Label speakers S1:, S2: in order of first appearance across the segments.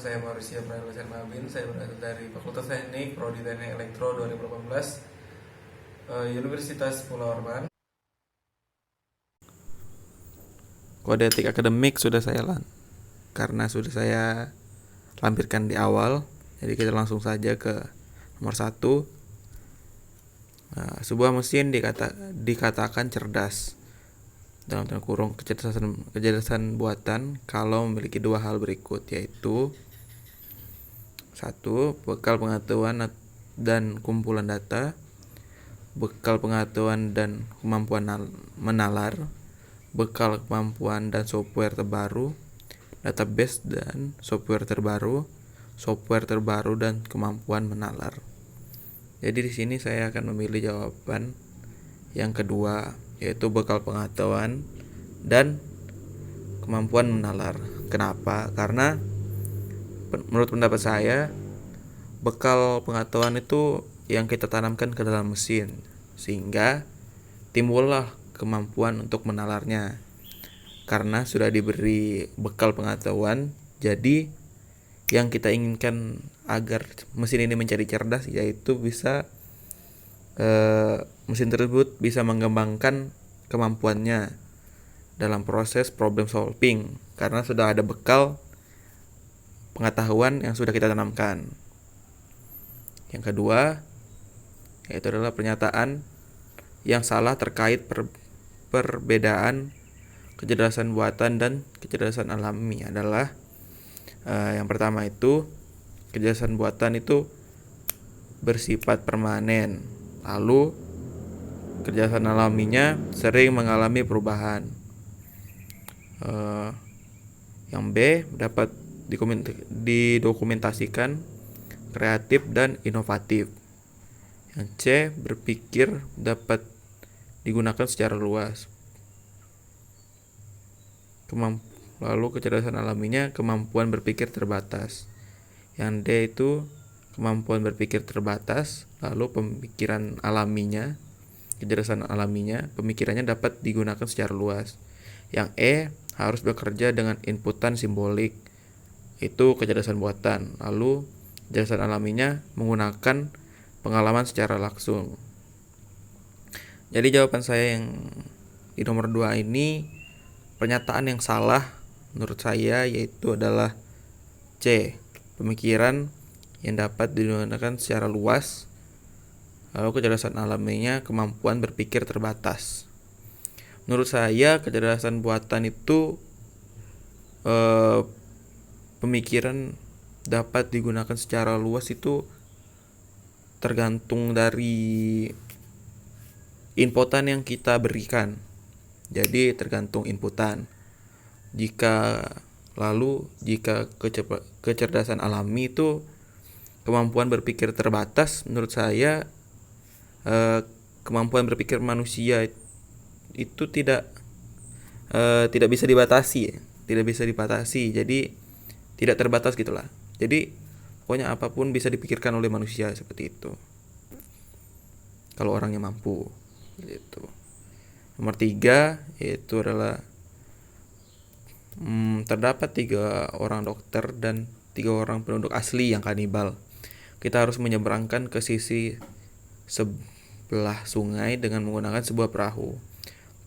S1: Saya Mauricio Prayoga Mabin. Saya berasal dari Fakultas Teknik, Prodi Teknik Elektro 2018, Universitas Pulau Orban. Kode etik akademik karena sudah saya lampirkan di awal. Jadi kita langsung saja ke nomor 1. Sebuah mesin dikatakan cerdas dalam tanda kurung kecerdasan buatan kalau memiliki dua hal berikut, yaitu 1. Bekal pengetahuan dan kumpulan data, bekal pengetahuan dan kemampuan menalar, bekal kemampuan dan software terbaru, database dan software terbaru dan kemampuan menalar. Jadi di sini saya akan memilih jawaban yang kedua, yaitu bekal pengetahuan dan kemampuan menalar. Kenapa? Karena menurut pendapat saya, bekal pengetahuan itu yang kita tanamkan ke dalam mesin, sehingga timbullah kemampuan untuk menalarnya. Karena sudah diberi bekal pengetahuan, jadi yang kita inginkan agar mesin ini menjadi cerdas, yaitu mesin tersebut bisa mengembangkan kemampuannya dalam proses problem solving, karena sudah ada bekal pengetahuan yang sudah kita tanamkan. Yang kedua, yaitu adalah pernyataan yang salah terkait perbedaan kecerdasan buatan dan kecerdasan alami adalah yang pertama itu, kecerdasan buatan itu bersifat permanen, lalu kecerdasan alaminya sering mengalami perubahan. Yang B, dapat didokumentasikan, kreatif dan inovatif. Yang C, berpikir dapat digunakan secara luas. Lalu kecerdasan alaminya kemampuan berpikir terbatas. Yang D itu kemampuan berpikir terbatas, lalu kecerdasan alaminya, pemikirannya dapat digunakan secara luas. Yang E, harus bekerja dengan inputan simbolik, itu kecerdasan buatan. Lalu kecerdasan alaminya menggunakan pengalaman secara langsung. Jadi jawaban saya yang di nomor 2 ini, pernyataan yang salah menurut saya, yaitu adalah C, pemikiran yang dapat digunakan secara luas, lalu kecerdasan alaminya kemampuan berpikir terbatas. Menurut saya kecerdasan buatan itu pemikiran dapat digunakan secara luas itu tergantung dari inputan yang kita berikan. Jadi tergantung inputan. Jika kecerdasan alami itu kemampuan berpikir terbatas, menurut saya kemampuan berpikir manusia itu tidak bisa dibatasi, jadi tidak terbatas gitulah. Jadi pokoknya apapun bisa dipikirkan oleh manusia, seperti itu kalau orangnya mampu gitu. Nomor 3 yaitu adalah terdapat 3 orang dokter dan 3 orang penduduk asli yang kanibal. Kita harus menyeberangkan ke sisi sebelah sungai dengan menggunakan sebuah perahu.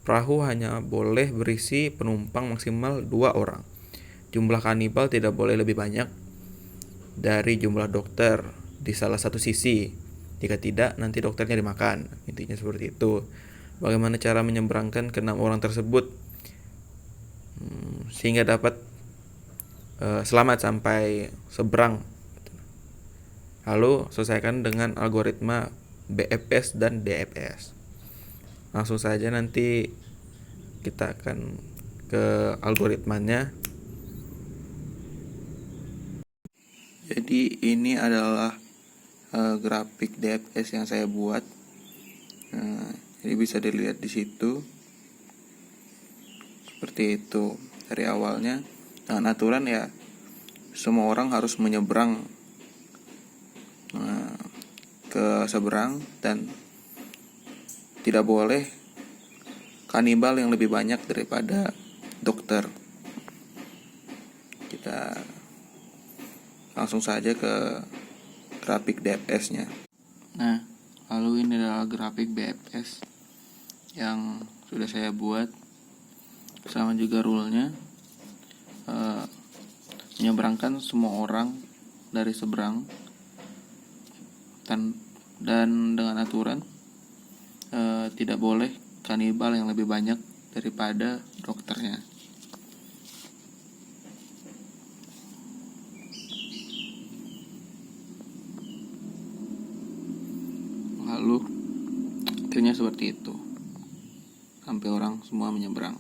S1: Perahu hanya boleh berisi penumpang maksimal 2 orang. Jumlah kanibal tidak boleh lebih banyak dari jumlah dokter di salah satu sisi. Jika tidak, nanti dokternya dimakan. Intinya seperti itu. Bagaimana cara menyeberangkan ke 6 orang tersebut sehingga dapat selamat sampai seberang. Lalu selesaikan dengan algoritma BFS dan DFS. Langsung saja nanti kita akan ke algoritmanya. Jadi ini adalah grafik DFS yang saya buat. Jadi bisa dilihat di situ. Seperti itu. Dari awalnya dengan aturan ya semua orang harus menyeberang ke seberang, dan tidak boleh kanibal yang lebih banyak daripada dokter. Kita langsung saja ke grafik DFS-nya. Nah, lalu ini adalah grafik BFS yang sudah saya buat, sama juga rule-nya, menyeberangkan semua orang dari seberang, dan dengan aturan tidak boleh kanibal yang lebih banyak daripada dokternya. Lalu akhirnya seperti itu, sampai orang semua menyeberang.